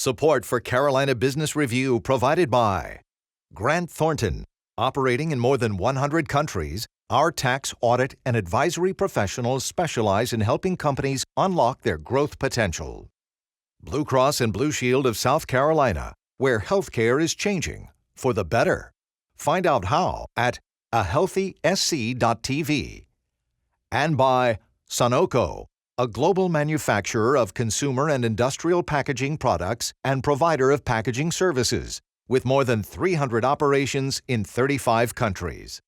Support for Carolina Business Review provided by Grant Thornton. Operating in more than 100 countries, our tax, audit, and advisory professionals specialize in helping companies unlock their growth potential. Blue Cross and Blue Shield of South Carolina, where healthcare is changing for the better. Find out how at ahealthysc.tv. And by Sunoco, a global manufacturer of consumer and industrial packaging products and provider of packaging services, with more than 300 operations in 35 countries.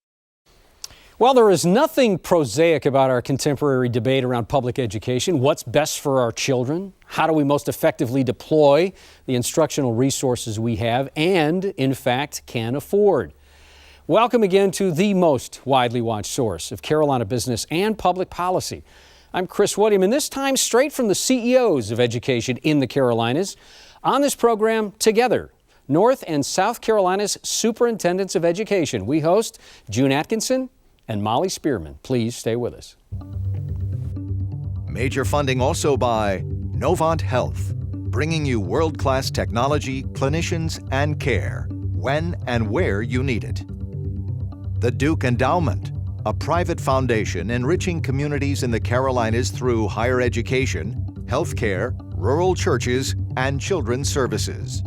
Well, there is nothing prosaic about our contemporary debate around public education. What's best for our children? How do we most effectively deploy the instructional resources we have and, in fact, can afford? Welcome again to the most widely watched source of Carolina business and public policy. I'm Chris William, and this time straight from the CEOs of education in the Carolinas. On this program, together, North and South Carolina's Superintendents of Education. We host June Atkinson and Molly Spearman. Please stay with us. Major funding also by Novant Health, bringing you world-class technology, clinicians, and care when and where you need it. The Duke Endowment, a private foundation enriching communities in the Carolinas through higher education, healthcare, rural churches, and children's services.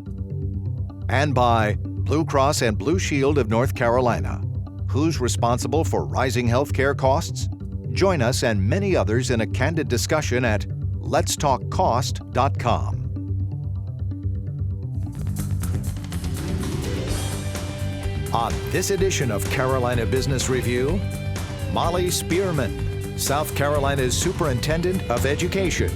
And by Blue Cross and Blue Shield of North Carolina. Who's responsible for rising healthcare costs? Join us and many others in a candid discussion at letstalkcost.com. On this edition of Carolina Business Review, Molly Spearman, South Carolina's Superintendent of Education,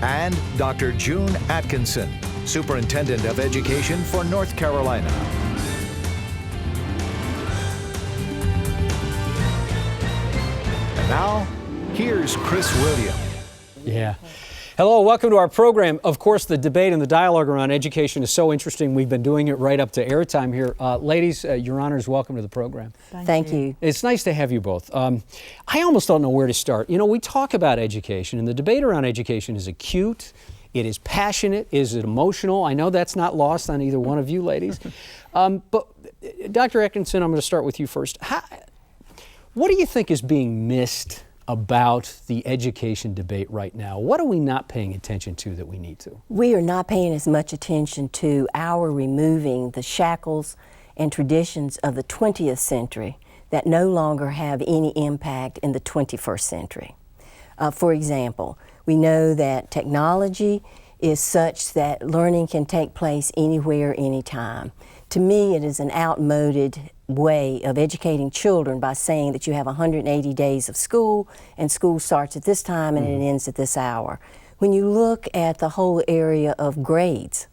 and Dr. June Atkinson, Superintendent of Education for North Carolina. And now, here's Chris William. Yeah. Hello, welcome to our program. Of course, the debate and the dialogue around education is so interesting. We've been doing it right up to airtime here. Ladies, Your Honors, welcome to the program. Thank you. It's nice to have you both. I almost don't know where to start. You know, we talk about education, and the debate around education is acute. It is passionate. Is it emotional? I know that's not lost on either one of you ladies. But Dr. Atkinson, I'm going to start with you first. What do you think is being missed about the education debate right now? What are we not paying attention to that we need to? We are not paying as much attention to our removing the shackles and traditions of the 20th century that no longer have any impact in the 21st century. For example, we know that technology is such that learning can take place anywhere, anytime. To me, it is an outmoded way of educating children by saying that you have 180 days of school and school starts at this time and it ends at this hour. When you look at the whole area of grades,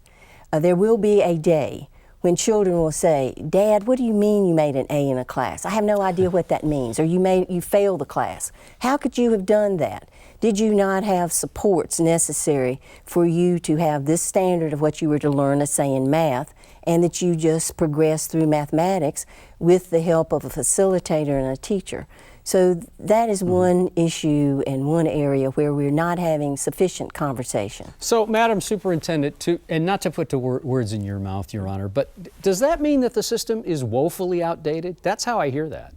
there will be a day when children will say, "Dad, what do you mean you made an A in a class? I have no idea what that means." Or you failed the class. How could you have done that? Did you not have supports necessary for you to have this standard of what you were to learn, let's say in math, and that you just progressed through mathematics with the help of a facilitator and a teacher? So that is one issue and one area where we're not having sufficient conversation. So, Madam Superintendent, and not to put the words in your mouth, Your Honor, but does that mean that the system is woefully outdated? That's how I hear that.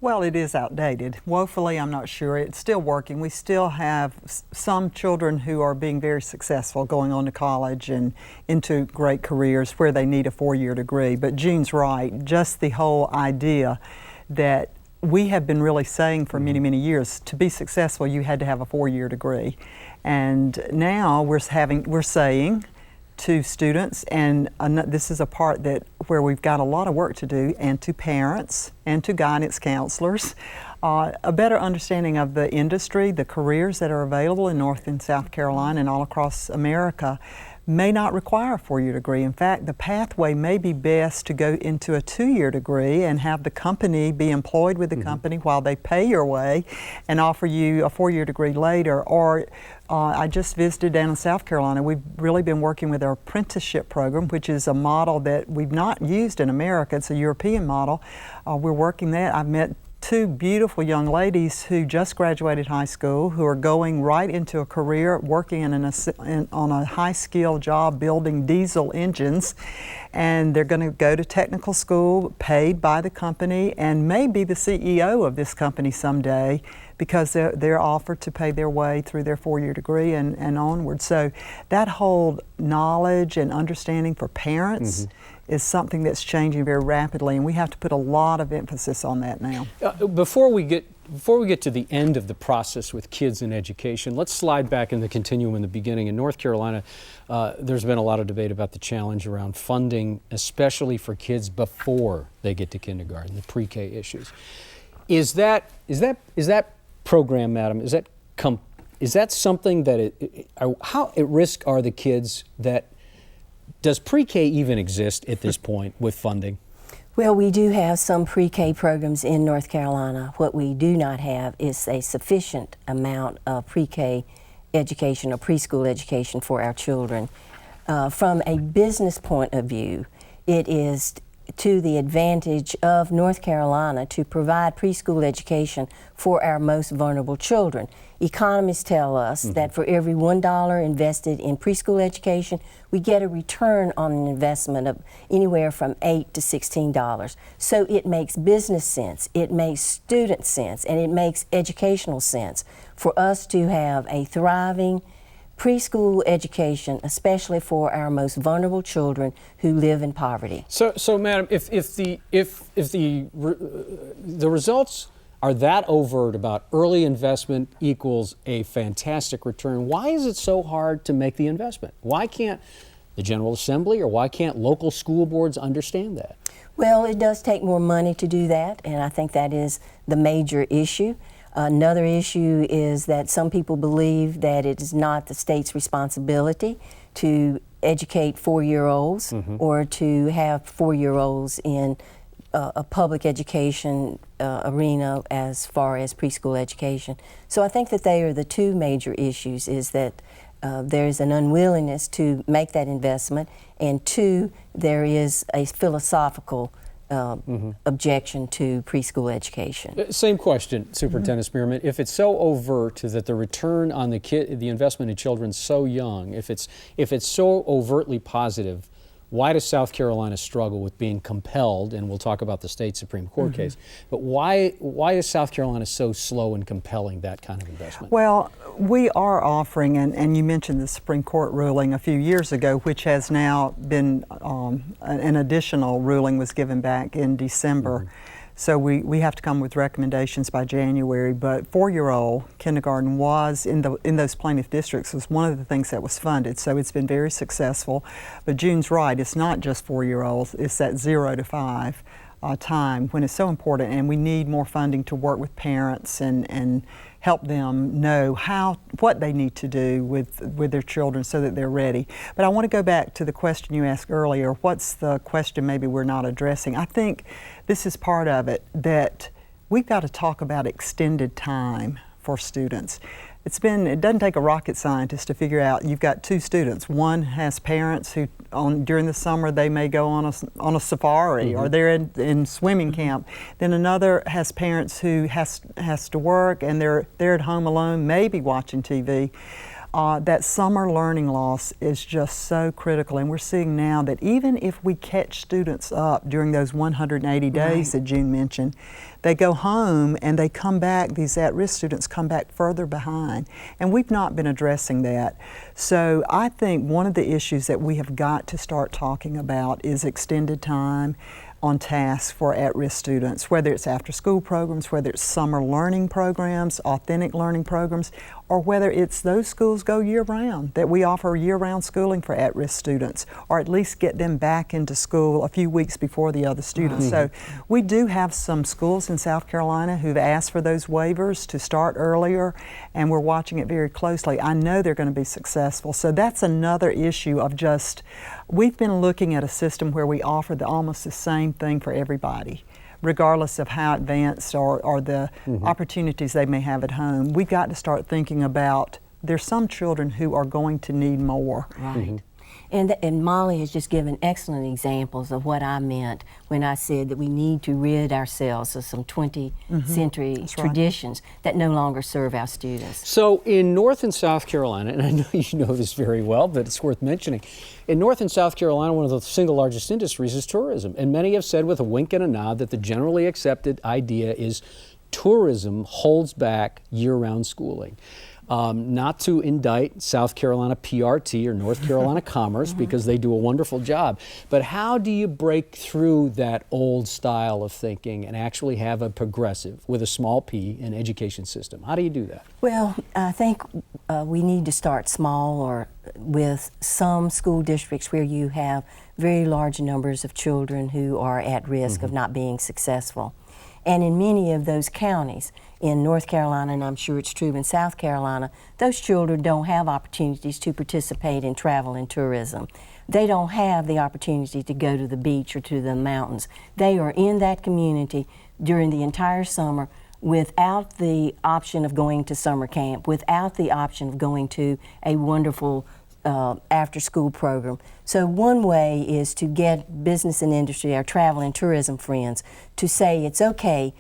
Well, it is outdated. Woefully, I'm not sure. It's still working. We still have some children who are being very successful going on to college and into great careers where they need a four-year degree. But June's right. Just the whole idea that we have been really saying for many, many years, to be successful, you had to have a four-year degree. And now we're saying to students, and this is a part where we've got a lot of work to do, and to parents and to guidance counselors, a better understanding of the industry, the careers that are available in North and South Carolina and all across America may not require a four-year degree. In fact, the pathway may be best to go into a two-year degree and have the company be employed with the company while they pay your way and offer you a four-year degree later. Or I just visited down in South Carolina. We've really been working with our apprenticeship program, which is a model that we've not used in America. It's a European model. We're working that. I've met two beautiful young ladies who just graduated high school, who are going right into a career working on a high-skill job building diesel engines, and they're going to go to technical school paid by the company and may be the CEO of this company someday, because they're offered to pay their way through their four-year degree and onward. So that whole knowledge and understanding for parents is something that's changing very rapidly, and we have to put a lot of emphasis on that now. Before we get to the end of the process with kids in education, let's slide back in the continuum in the beginning. In North Carolina, there's been a lot of debate about the challenge around funding, especially for kids before they get to kindergarten, the pre-K issues. Is that program, madam, is that something that how at risk are the kids that, does pre-K even exist at this point with funding? Well, we do have some pre-K programs in North Carolina. What we do not have is a sufficient amount of pre-K education or preschool education for our children. From a business point of view, it is to the advantage of North Carolina to provide preschool education for our most vulnerable children. Economists tell us that for every $1 invested in preschool education, we get a return on an investment of anywhere from $8 to $16. So it makes business sense, it makes student sense, and it makes educational sense for us to have a thriving preschool education, especially for our most vulnerable children who live in poverty. So madam, if the results are that overt about early investment equals a fantastic return, why is it so hard to make the investment? Why can't the General Assembly or why can't local school boards understand that? Well, it does take more money to do that, and I think that is the major issue. Another issue is that some people believe that it is not the state's responsibility to educate four-year-olds or to have four-year-olds in a public education arena as far as preschool education. So I think that they are the two major issues, is that there's an unwillingness to make that investment, and two, there is a philosophical objection to preschool education. Same question, Superintendent Spearman. If it's so overt that the return on the investment in children so young, if it's so overtly positive, why does South Carolina struggle with being compelled? And we'll talk about the state Supreme Court case. But why is South Carolina so slow in compelling that kind of investment? Well, we are offering, and you mentioned the Supreme Court ruling a few years ago, which has now been, an additional ruling was given back in December. So we have to come with recommendations by January, but four-year-old kindergarten was, in those plaintiff districts, was one of the things that was funded, so it's been very successful. But June's right, it's not just four-year-olds, it's that 0 to 5 time when it's so important, and we need more funding to work with parents and help them know what they need to do with their children so that they're ready. But I want to go back to the question you asked earlier. What's the question maybe we're not addressing? I think this is part of it, that we've got to talk about extended time for students. It doesn't take a rocket scientist to figure out. You've got two students. One has parents who, during the summer, they may go on a safari or they're in swimming camp. Then another has parents who has to work and they're at home alone, maybe watching TV. That summer learning loss is just so critical, and we're seeing now that even if we catch students up during those 180 days that June mentioned, they go home and they come back, these at-risk students come back further behind, and we've not been addressing that. So I think one of the issues that we have got to start talking about is extended time on task for at-risk students, whether it's after-school programs, whether it's summer learning programs, authentic learning programs, or whether it's those schools go year-round, that we offer year-round schooling for at-risk students, or at least get them back into school a few weeks before the other students. So we do have some schools in South Carolina who've asked for those waivers to start earlier, and we're watching it very closely. I know they're going to be successful. So that's another issue of just, we've been looking at a system where we offer almost the same thing for everybody, regardless of how advanced or the opportunities they may have at home. We've got to start thinking about, there's some children who are going to need more. Right. And Molly has just given excellent examples of what I meant when I said that we need to rid ourselves of some 20th century traditions that no longer serve our students. So in North and South Carolina, and I know you know this very well, but it's worth mentioning, in North and South Carolina, one of the single largest industries is tourism. And many have said with a wink and a nod that the generally accepted idea is tourism holds back year-round schooling. Not to indict South Carolina PRT or North Carolina Commerce because they do a wonderful job, but how do you break through that old style of thinking and actually have a progressive, with a small p, an education system? How do you do that? Well, I think we need to start small, or with some school districts where you have very large numbers of children who are at risk of not being successful. And in many of those counties, in North Carolina, and I'm sure it's true in South Carolina, those children don't have opportunities to participate in travel and tourism. They don't have the opportunity to go to the beach or to the mountains. They are in that community during the entire summer without the option of going to summer camp, without the option of going to a wonderful after-school program. So one way is to get business and industry, our travel and tourism friends, to say it's okay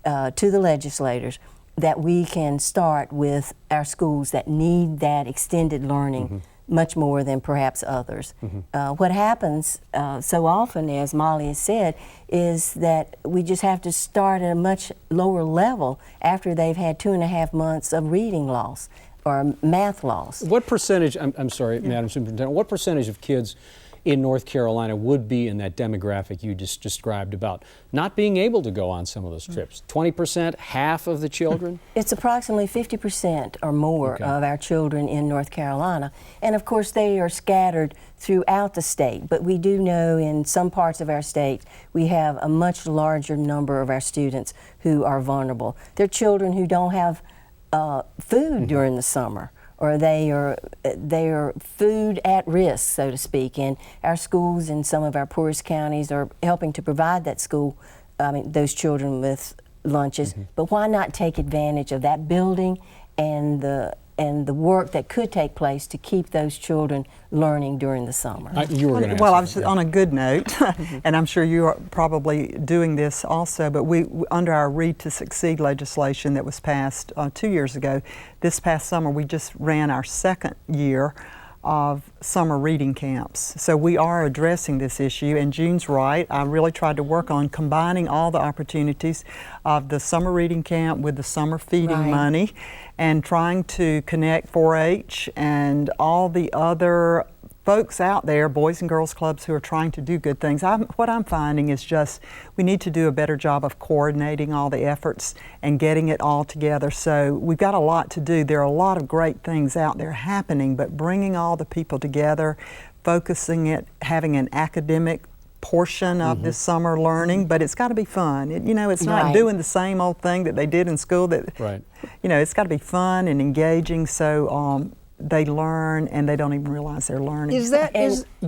to the legislators that we can start with our schools that need that extended learning much more than perhaps others. What happens so often, as Molly has said, is that we just have to start at a much lower level after they've had 2.5 months of reading loss or math loss. What percentage, I'm sorry, Madam Superintendent, what percentage of kids in North Carolina would be in that demographic you just described about not being able to go on some of those trips? 20%, half of the children? It's approximately 50% or more of our children in North Carolina. And of course they are scattered throughout the state, but we do know in some parts of our state we have a much larger number of our students who are vulnerable. They're children who don't have food during the summer, or they are food at risk, so to speak. And our schools in some of our poorest counties are helping to provide those children with lunches. But why not take advantage of that building and the work that could take place to keep those children learning during the summer? You were going to Well, I was on a good note, and I'm sure you are probably doing this also, but we under our Read to Succeed legislation that was passed 2 years ago, this past summer we just ran our second year of summer reading camps. So we are addressing this issue, and June's right. I really tried to work on combining all the opportunities of the summer reading camp with the summer feeding money, and trying to connect 4-H and all the other folks out there, boys and girls clubs who are trying to do good things. What I'm finding is just we need to do a better job of coordinating all the efforts and getting it all together. So we've got a lot to do. There are a lot of great things out there happening, but bringing all the people together, focusing it, having an academic portion of this summer learning, but it's got to be fun. It's not doing the same old thing that they did in school. It's got to be fun and engaging, so they learn and they don't even realize they're learning.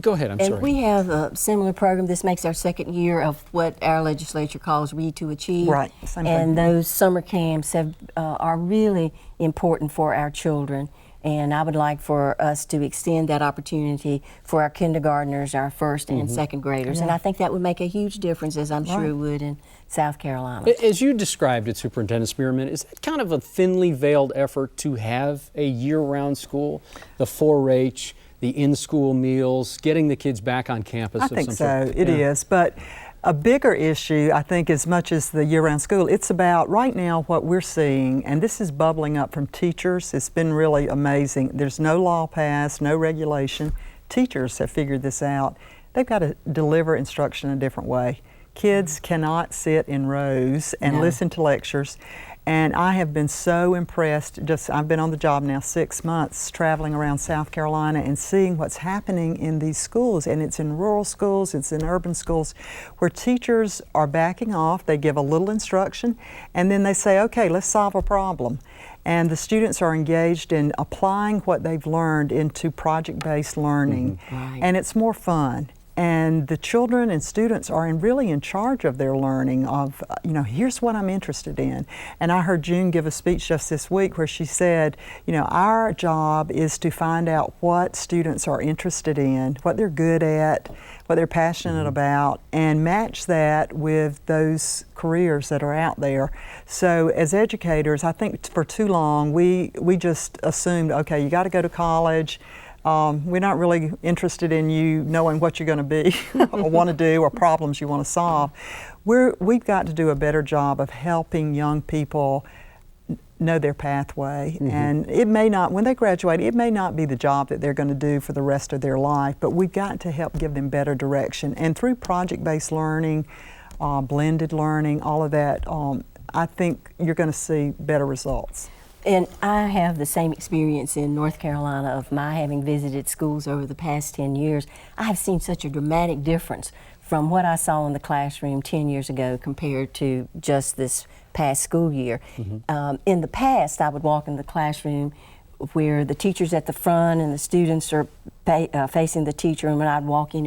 Go ahead, I'm sorry. And we have a similar program. This makes our second year of what our legislature calls Read to Achieve. Right, same thing. And those summer camps are really important for our children. And I would like for us to extend that opportunity for our kindergartners, our first and second graders. And I think that would make a huge difference, as I'm sure it would in South Carolina. As you described it, Superintendent Spearman, is that kind of a thinly veiled effort to have a year-round school? The 4-H, the in-school meals, getting the kids back on campus? I think so. It is. But a bigger issue, I think, as much as the year-round school, it's about right now what we're seeing, and this is bubbling up from teachers. It's been really amazing. There's no law passed, no regulation. Teachers have figured this out. They've got to deliver instruction a different way. Kids cannot sit in rows and listen to lectures. And I have been so impressed, I've been on the job now 6 months, traveling around South Carolina and seeing what's happening in these schools. And it's in rural schools, it's in urban schools, where teachers are backing off, they give a little instruction, and then they say, okay, let's solve a problem. And the students are engaged in applying what they've learned into project-based learning. And it's more fun. and the children and students are really in charge of their learning of, here's what I'm interested in. And I heard June give a speech just this week where she said, our job is to find out what students are interested in, what they're good at, what they're passionate about, and match that with those careers that are out there. So as educators, I think for too long we just assumed, okay, you got to go to college. We're not really interested in you knowing what you're going to be or want to do or problems you want to solve. We've got to do a better job of helping young people know their pathway. And it may not, when they graduate, it may not be the job that they're going to do for the rest of their life, but we've got to help give them better direction. And through project-based learning, blended learning, all of that, I think you're going to see better results. And I have the same experience in North Carolina of my having visited schools over the past 10 years. I have seen such a dramatic difference from what I saw in the classroom 10 years ago compared to just this past school year. In the past, I would walk in the classroom where the teacher's at the front and the students are facing the teacher, and when I'd walk in,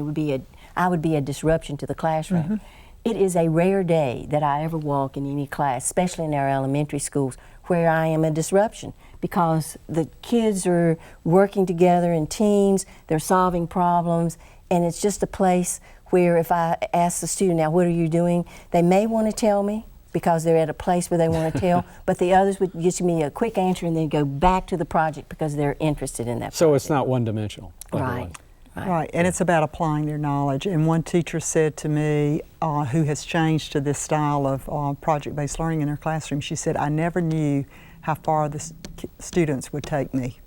I would be a disruption to the classroom. It is a rare day that I ever walk in any class, especially in our elementary schools, where I am a disruption, because the kids are working together in teams, they're solving problems, and it's just a place where if I ask the student, now what are you doing, they may want to tell me because they're at a place where they want to tell, but the others would give me a quick answer and then go back to the project because they're interested in that So project. it's not one-dimensional. Right, and it's about applying their knowledge. And one teacher said to me, who has changed to this style of project-based learning in her classroom, she said, I never knew how far the students would take me.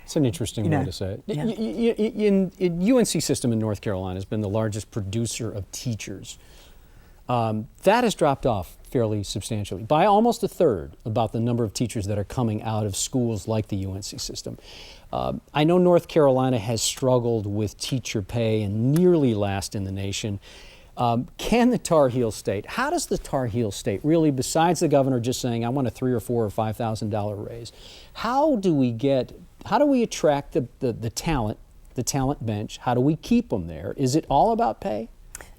It's an interesting way to say it. Yeah. UNC system in North Carolina has been the largest producer of teachers. That has dropped off fairly substantially, by almost a third, about the number of teachers that are coming out of schools like the UNC system. I know North Carolina has struggled with teacher pay and nearly last in the nation. Can the Tar Heel State, how does the Tar Heel State really, besides the governor just saying, I want a $3,000 or $4,000 or $5,000 raise, how do we attract the talent bench? How do we keep them there? Is it all about pay?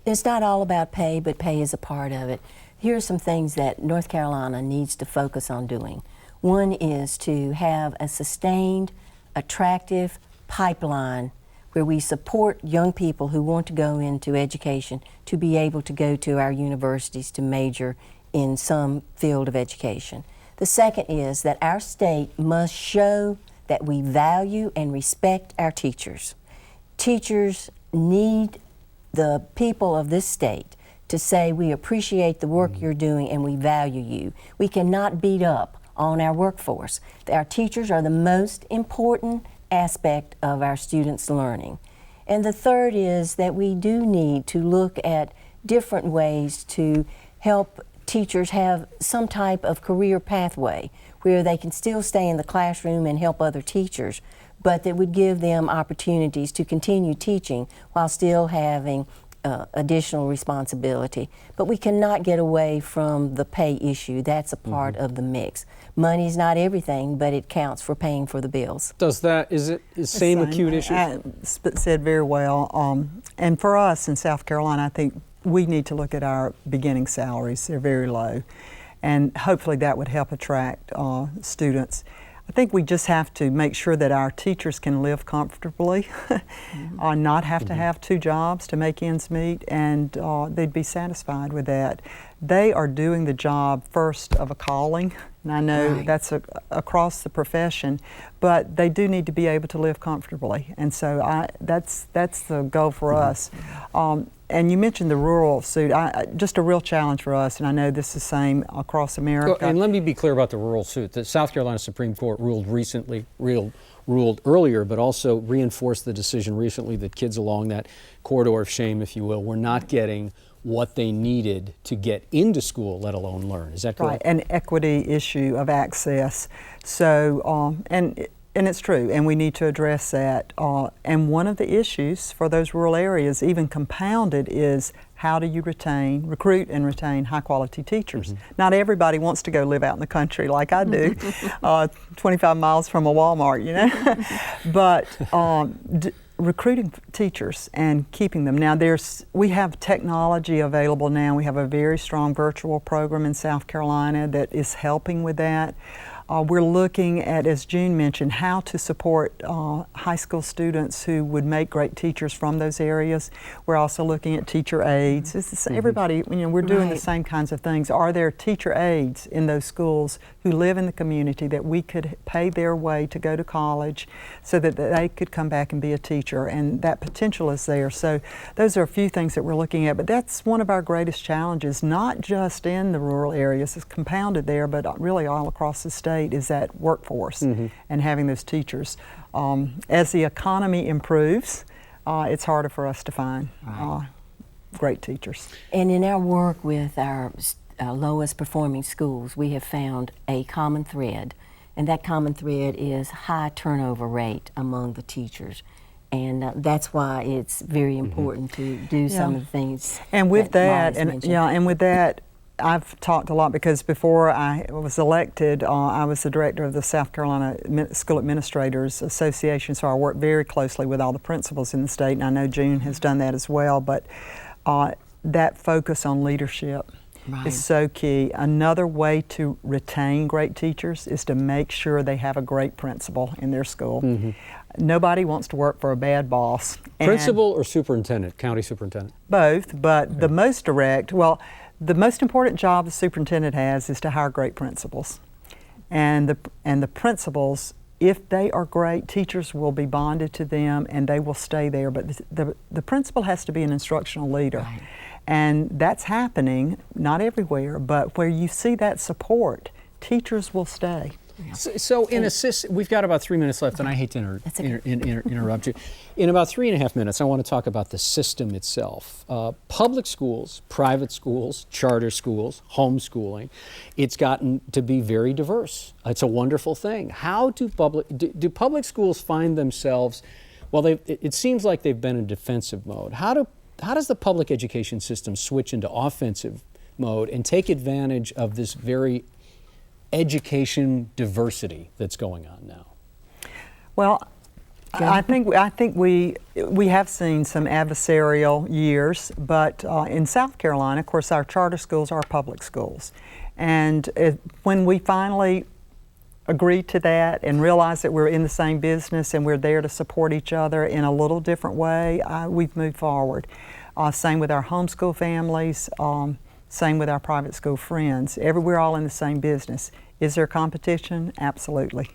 It's not all about pay, but pay is a part of it. Here are some things that North Carolina needs to focus on doing. One is to have a sustained, attractive pipeline where we support young people who want to go into education to be able to go to our universities to major in some field of education. The second is that our state must show that we value and respect our teachers. Teachers need the people of this state to say we appreciate the work you're doing and we value you. We cannot beat up on our workforce. Our teachers are the most important aspect of our students' learning. And the third is that we do need to look at different ways to help teachers have some type of career pathway where they can still stay in the classroom and help other teachers, but that would give them opportunities to continue teaching while still having additional responsibility. But we cannot get away from the pay issue. That's a part of the mix. Money's not everything, but it counts for paying for the bills. Is it the same acute issue? Said very well. And for us in South Carolina, I think we need to look at our beginning salaries. They're very low. And hopefully that would help attract students. I think we just have to make sure that our teachers can live comfortably, not have to have two jobs to make ends meet, and they'd be satisfied with that. They are doing the job first of a calling, and I know that's across the profession, but they do need to be able to live comfortably, and so that's the goal for us. And you mentioned the rural suit, just a real challenge for us, and I know this is the same across America. And let me be clear about the rural suit. The South Carolina Supreme Court ruled earlier, but also reinforced the decision recently that kids along that corridor of shame, if you will, were not getting what they needed to get into school, let alone learn. Is that correct? Right, an equity issue of access. So, and it's true, and we need to address that. And one of the issues for those rural areas, even compounded, is how do you recruit and retain high-quality teachers? Not everybody wants to go live out in the country like I do, 25 miles from a Walmart, you know. But recruiting teachers and keeping them. Now we have technology available now. We have a very strong virtual program in South Carolina that is helping with that. We're looking at, as June mentioned, how to support high school students who would make great teachers from those areas. We're also looking at teacher aides. Everybody, we're doing the same kinds of things. Are there teacher aides in those schools who live in the community that we could pay their way to go to college so that they could come back and be a teacher? And that potential is there. So those are a few things that we're looking at. But that's one of our greatest challenges, not just in the rural areas. It's compounded there, but really all across the state, is that workforce and having those teachers. As the economy improves, it's harder for us to find great teachers. And in our work with our lowest performing schools, we have found a common thread, and that common thread is high turnover rate among the teachers. And that's why it's very important to do some of the things. And with that, and with that, I've talked a lot because before I was elected, I was the director of the South Carolina School Administrators Association, so I work very closely with all the principals in the state, and I know June has done that as well, but that focus on leadership is so key. Another way to retain great teachers is to make sure they have a great principal in their school. Nobody wants to work for a bad boss. Principal or superintendent, county superintendent? Both, but the most direct, the most important job the superintendent has is to hire great principals. And the principals, if they are great, teachers will be bonded to them and they will stay there. But the principal has to be an instructional leader. And that's happening, not everywhere, but where you see that support, teachers will stay. So in we've got about 3 minutes left, and I hate to interrupt you. In about 3.5 minutes, I want to talk about the system itself. Public schools, private schools, charter schools, homeschooling, it's gotten to be very diverse. It's a wonderful thing. How do public schools find themselves, well, it seems like they've been in defensive mode. How does the public education system switch into offensive mode and take advantage of this very education diversity that's going on now? Well, I think we have seen some adversarial years, but in South Carolina, of course, our charter schools are public schools, and when we finally agreed to that and realized that we're in the same business and we're there to support each other in a little different way, we've moved forward. Same with our homeschool families. Same with our private school friends. We're all in the same business. Is there competition? Absolutely.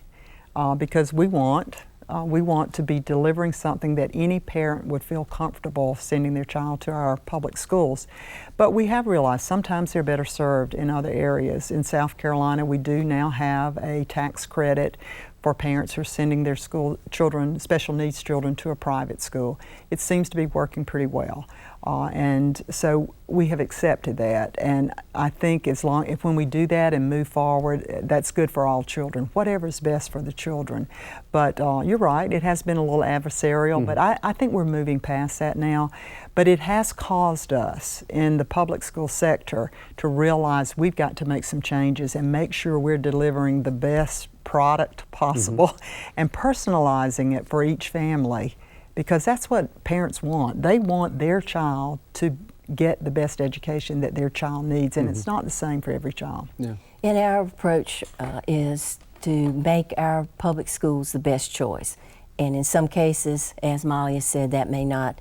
Because we want to be delivering something that any parent would feel comfortable sending their child to our public schools. But we have realized sometimes they're better served in other areas. In South Carolina, we do now have a tax credit for parents who are sending their special needs children to a private school. It seems to be working pretty well. And so we have accepted that, and I think if when we do that and move forward, that's good for all children, whatever is best for the children. But you're right, it has been a little adversarial, but I think we're moving past that now. But it has caused us in the public school sector to realize we've got to make some changes and make sure we're delivering the best product possible and personalizing it for each family. Because that's what parents want. They want their child to get the best education that their child needs, and it's not the same for every child. And our approach is to make our public schools the best choice. And in some cases, as Molly has said, that may not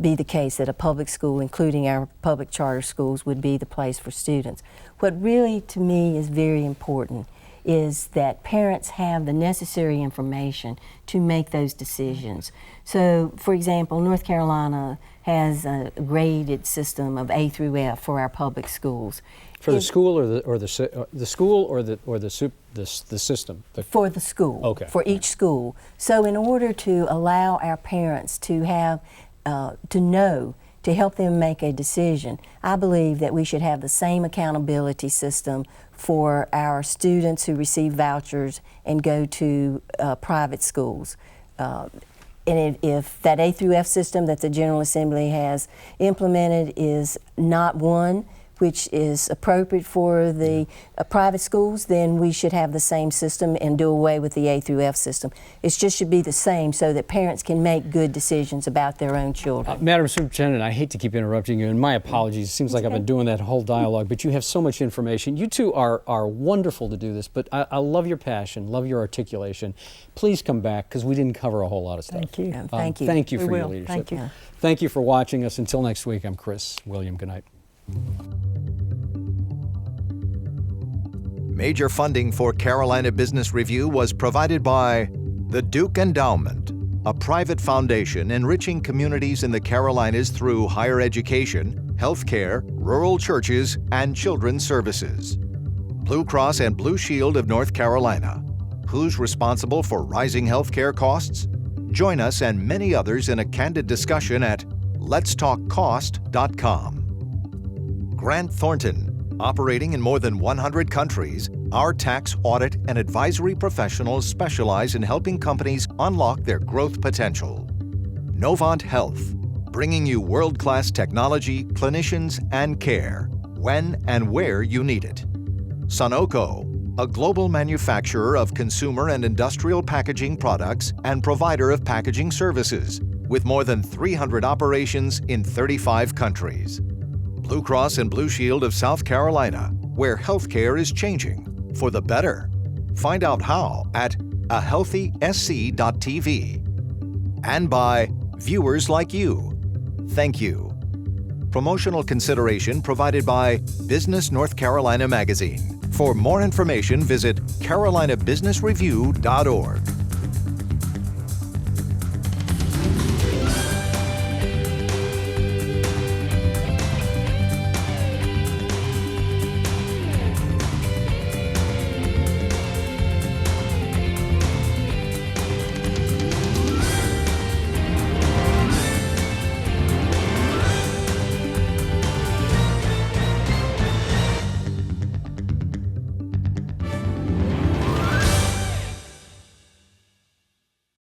be the case, that a public school, including our public charter schools, would be the place for students. What really, to me, is very important is that parents have the necessary information to make those decisions. So, for example, North Carolina has a graded system of A through F for our public schools. For the school or the school or the system? For the school. Okay. For each school. So, in order to allow our parents to have to help them make a decision, I believe that we should have the same accountability system for our students who receive vouchers and go to private schools. And if that A through F system that the General Assembly has implemented is not one which is appropriate for the private schools, then we should have the same system and do away with the A through F system. It just should be the same so that parents can make good decisions about their own children. Madam Superintendent, I hate to keep interrupting you, and my apologies. It seems like I've been doing that whole dialogue, but you have so much information. You two are wonderful to do this, but I love your passion, love your articulation. Please come back, because we didn't cover a whole lot of stuff. Thank you. Thank you. Thank you We for your will. leadership. Thank you. Thank you for watching us. Until next week, I'm Chris William. Good night. Major funding for Carolina Business Review was provided by the Duke Endowment, a private foundation enriching communities in the Carolinas through higher education, healthcare, rural churches, and children's services. Blue Cross and Blue Shield of North Carolina. Who's responsible for rising healthcare costs? Join us and many others in a candid discussion at letstalkcost.com. Grant Thornton. Operating in more than 100 countries, our tax, audit, and advisory professionals specialize in helping companies unlock their growth potential. Novant Health, bringing you world-class technology, clinicians, and care, when and where you need it. Sunoco, a global manufacturer of consumer and industrial packaging products and provider of packaging services, with more than 300 operations in 35 countries. Blue Cross and Blue Shield of South Carolina, where healthcare is changing for the better. Find out how at ahealthysc.tv. And by viewers like you. Thank you. Promotional consideration provided by Business North Carolina Magazine. For more information, visit carolinabusinessreview.org.